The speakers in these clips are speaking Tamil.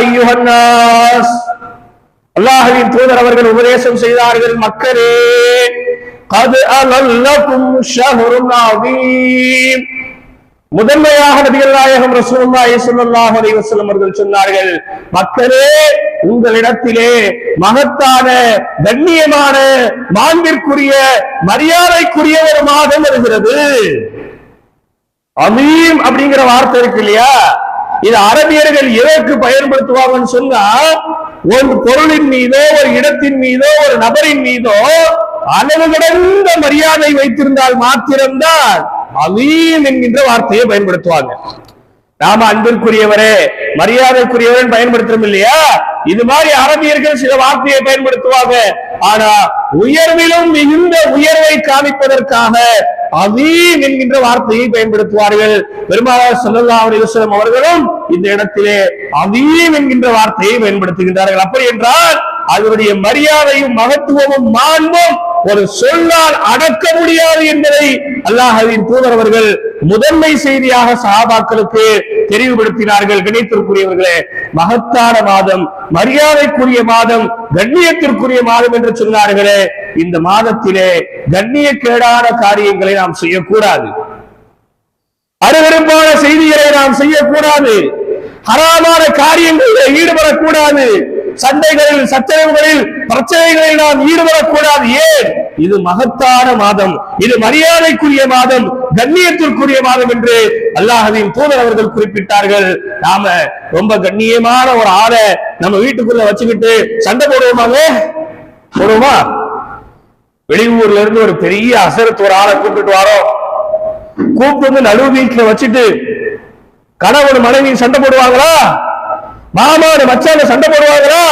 அய்யுஹன் நாஸ், அல்லாஹ்வின் தூதர் அவர்கள் உபதேசம் செய்தார்கள், மக்களே, கத் அலல்லகும் ஷஹ்ருன் அதீம். முதன்மையாக நபிகள் நாயகம் ரசூலுல்லாஹி ஸல்லல்லாஹு அலைஹி வஸல்லம் அவர்கள் சொன்னார்கள், மக்களே, உங்களிடத்திலே மகத்தான, கண்ணியமான, மாண்பிற்குரிய, மரியாதைக்குரிய ஒரு மாதம் வருகிறது. அதீம் அப்படிங்கிற வார்த்தை இருக்கு இல்லையா, இது அரபியர்கள் எதற்கு பயன்படுத்துவாங்கன்னு சொன்னா, ஒரு பொருளின் மீதோ, ஒரு இடத்தின் மீதோ, ஒரு நபரின் மீதோ அளவு கடந்த மரியாதை வைத்திருந்தால் மாத்திரம்தான் அதீம் என்கின்ற வார்த்தையை பயன்படுத்துவாங்க. நாம அன்பிற்குரியவரே, மரியாதைக்குரியவரன் பயன்படுத்துறோம் இல்லையா, இது மாதிரி அரபியர்கள் சில வார்த்தையை பயன்படுத்துவாங்க. ஆனா உயர்விலும் மிகுந்த உயர்வை காமிப்பதற்காக அதீம் என்கின்ற வார்த்தையை பயன்படுத்துவார்கள். பெருமானார் ஸல்லல்லாஹு அலைஹி வஸல்லம் அவர்களும் இந்த இடத்திலே அதீம் என்கின்ற வார்த்தையை பயன்படுத்துகின்றார்கள். அப்படி என்றால் அதனுடைய மரியாதையும் மகத்துவமும் மாண்பும் ஒரு சொல்லால் அடக்க முடியாது என்பதை அல்லாஹ்வின் தூதர் அவர்கள் முதன்மை செய்தியாக சஹாபாக்களுக்கு தெரிவுபடுத்தினார்கள். கண்ணியத்திற்குரியவர்களே, மகத்தான மாதம், மரியாதைக்குரிய மாதம், கண்ணியத்திற்குரிய மாதம் என்று சொன்னார்களே, இந்த மாதத்திலே கண்ணியக்கேடான காரியங்களை நாம் செய்யக்கூடாது, அருவருப்பான செய்திகளை நாம் செய்யக்கூடாது, ஹராமான காரியங்களில் ஈடுபடக்கூடாது, சண்டைகளில், சச்சரவுகளில், பிரச்சனைகளில் நாம் ஈடுபடக்கூடாது. ஏன்? இது மகத்தான மாதம், இது மரியாதைக்குரிய மாதம், கண்ணியத்திற்குரிய மாதம் என்று அல்லாஹ்வின் தூதர் அவர்கள் குறிப்பிட்டார்கள். நாம ரொம்ப கண்ணியமான ஒரு ஆளை நம்ம வீட்டுக்குள்ள வச்சுக்கிட்டு சண்டை போடுவோமாங்க? போடுவோமா? வெளியூர்ல இருந்து ஒரு பெரிய அசரத்து ஒரு ஆளை கூப்பிட்டு வரோம், கூப்பிட்டு வந்து நடு வீட்டுல வச்சுட்டு கணவன் மனைவி சண்டை போடுவாங்களா? மாமாவோட மச்சான சண்டை போடுவாங்களா?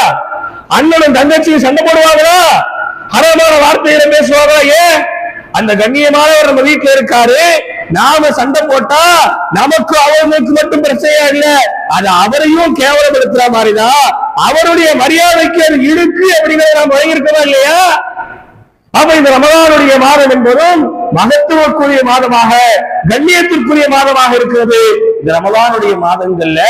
அண்ணனும் தங்கச்சியும் சண்டை போடுவாங்களா? ஹராமான வார்த்தையில பேசுவாங்களா? ஏன்? அந்த கண்ணியமானவர் நம்ம வீட்டுல இருக்காரு, நாம சண்டை போட்டா நமக்கு அவங்களுக்கு மட்டும் பிரச்சனையா இல்ல, அது அவரையும் கேவலப்படுத்துற மாதிரிதான், அவருடைய மரியாதைக்கு அது இருக்கு அப்படிங்கிறத நாம் வழங்கியிருக்கோமா இல்லையா? அப்ப இந்த ரமலானுடைய மாதம் என்பதும் மகத்துவக்குரிய மாதமாக, கண்ணியத்திற்குரிய மாதமாக இருக்கிறது. இந்த ரமலானுடைய மாதங்கள்ல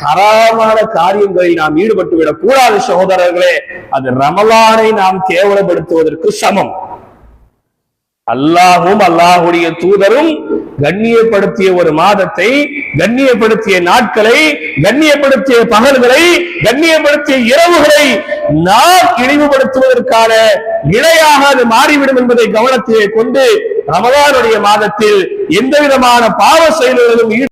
ஹராமான காரியங்களில் நாம் ஈடுபட்டு விடக் கூடாது சகோதரர்களே. அது ரமலானை நாம் கேவலப்படுத்துவதற்கு சமம். அல்லாஹும் அல்லாஹுடைய தூதரும் கண்ணியப்படுத்திய ஒரு மாதத்தை, கண்ணியப்படுத்திய நாட்களை, கண்ணியப்படுத்திய பகல்களை, கண்ணியப்படுத்திய இரவுகளை நாம் இழிவுபடுத்துவதற்கான இணையாக அது மாறிவிடும் என்பதை கவனத்திலே கொண்டு ரமலானுடைய மாதத்தில் எந்த விதமான பாவ செயல்களிலும்